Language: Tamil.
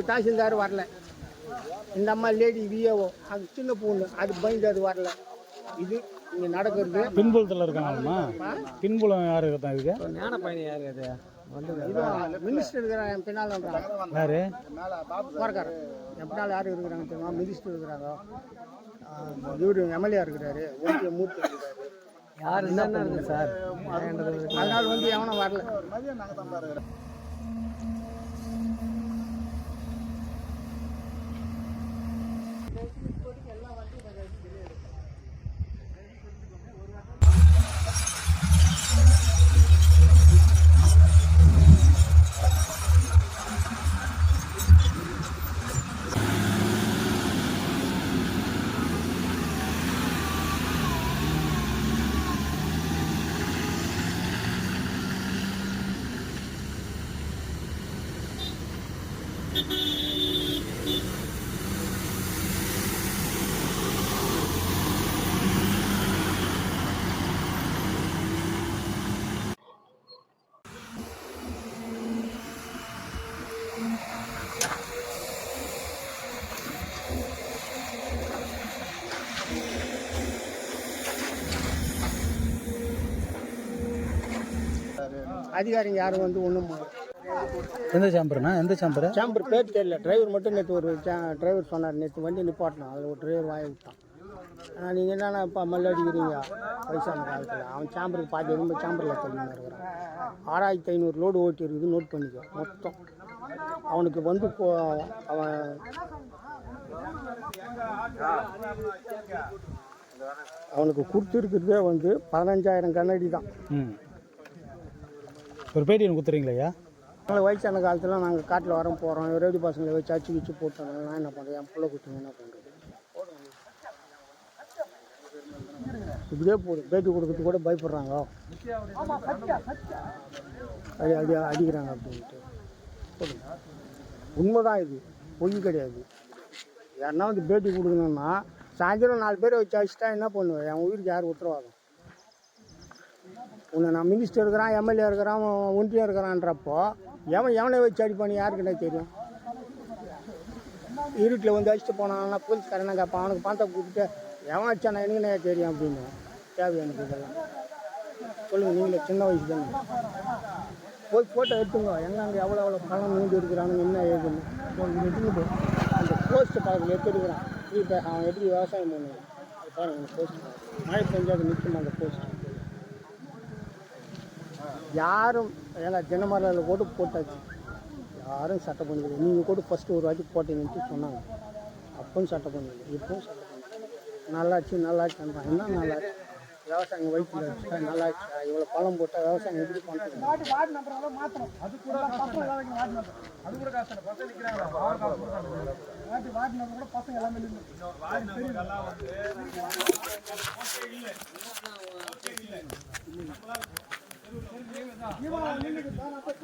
ஒரு தாசில்தார் வரல. இந்த அம்மா லேடி விஏஓ அது சின்ன பொண்ணு அது பயந்து அது வரல. இது இங்கே நடக்கிறது. பின்புலத்தில் இருக்காங்கம்மா. பின்புலம் யார் இருக்கா? இதுக்கு ஞான பையன் யார் அது வந்து மினிஸ்டர் இருக்கிறாங்க என் பின்னால். யாரு போறக்காரர் என் பின்னால் யார் இருக்கிறாங்க தெரியுமா? மினிஸ்டர் இருக்கிறாங்க, இவர் எம்எல்ஏ இருக்கிறாரு, ஒன்றிய மூர்த்தி இருக்கிறாரு. யார் என்ன இருக்குது சார்? அதனால வந்து எவனும் வரல. அதிகாரிங்க யாரும் வந்து ஒன்றும் எந்த சாம்பர்னா? எந்த சாம்பர்? சாம்பர் பேர் தெரியல. டிரைவர் மட்டும் நேற்று ஒரு டிரைவர் சொன்னார், நேற்று வண்டி நிப்பாட்டணும், அதில் ஒரு டிரைவர் வாங்கி விட்டான். நீங்கள் என்னென்னா இப்போ மல்லடிக்கிறீங்க வயசான காலத்தில். அவன் சாம்பருக்கு பாதி ரொம்ப சாம்பரில் தள்ளி இருக்கிறான். 6500 லோடு ஓட்டி இருக்குது, நோட் பண்ணிக்கோ மொத்தம். அவனுக்கு வந்து அவன் அவனுக்கு கொடுத்துருக்கிறதே வந்து 15000 கண்ணாடி தான். ஒரு பேட்டி எனக்கு கொடுத்துறீங்களா? நாங்கள் வயசான காலத்தில் நாங்கள் காட்டில் வரோம் போகிறோம், ரேடி பசங்களை வச்சு அச்சு போட்டோம். நான் என்ன பண்ணுறேன், என் பிள்ளை குட்டிங்க என்ன பண்ணுறது? இப்படியே போடு. பேட்டி கொடுக்கறதுக்கு கூட பயப்படுறாங்க, அடிக்கிறாங்க அப்படின்ட்டு. உண்மைதான், இது பொய் கிடையாது. யாருன்னா வந்து பேட்டி கொடுக்கணுன்னா சாயந்தரம் 4 பேரை வச்சு அடிச்சிட்டா என்ன பண்ணுவேன்? என் உயிருக்கு யார் உத்தரவாதம்? உன்னை நான் மினிஸ்டர் இருக்கிறான், எம்எல்ஏ இருக்கிறான், ஒன்றியம் இருக்கிறான்றப்போ எவனை வச்சு அடிப்பானு யாருக்குன்னா தெரியும்? இருட்டில் வந்து அடிச்சுட்டு போனான்னா போலீஸ்காரனா கேட்பான், அவனுக்கு பணத்தை கொடுத்துட்டு எவன் அடிச்சானா எனக்குன்னே தெரியும் அப்படின்னு. தேவை எனக்கு இதெல்லாம் சொல்லுங்கள். நீங்களே சின்ன வயசு தானே, போய் ஃபோட்டோ எடுத்துங்க. எங்கே எவ்வளோ பணம் நீண்டு இருக்கிறானுங்க, என்ன ஏதுன்னு எடுத்துன்னு போய் அந்த போஸ்ட்டு பார்க்கல எடுத்துருக்கிறான். இப்போ அவன் எப்படி விவசாயம் பண்ணுவான் அது பாருங்கள். அந்த போஸ்ட்டு மழை பெஞ்சாது நிற்கும் அந்த போஸ்ட்டு. யாரும் எங்கள் தினமரில் கூட போட்டாச்சு, யாரும் சட்டை பண்ணிக்கல. நீங்கள் கூட ஃபஸ்ட்டு ஒரு வாட்டி போட்டீங்கன்ட்டு சொன்னாங்க, அப்பவும் சட்டை பண்ணிக்கல, இப்பவும் சட்டை பண்ணிக்கல. நல்லாச்சுன்றான். என்ன நல்லாச்சு? விவசாயம் வயிற்றுல வச்சுட்டா நல்லாச்சு. இவ்வளோ பழம் போட்டால் விவசாயம் எப்படி பண்ணுறது? பசங்க எல்லாமே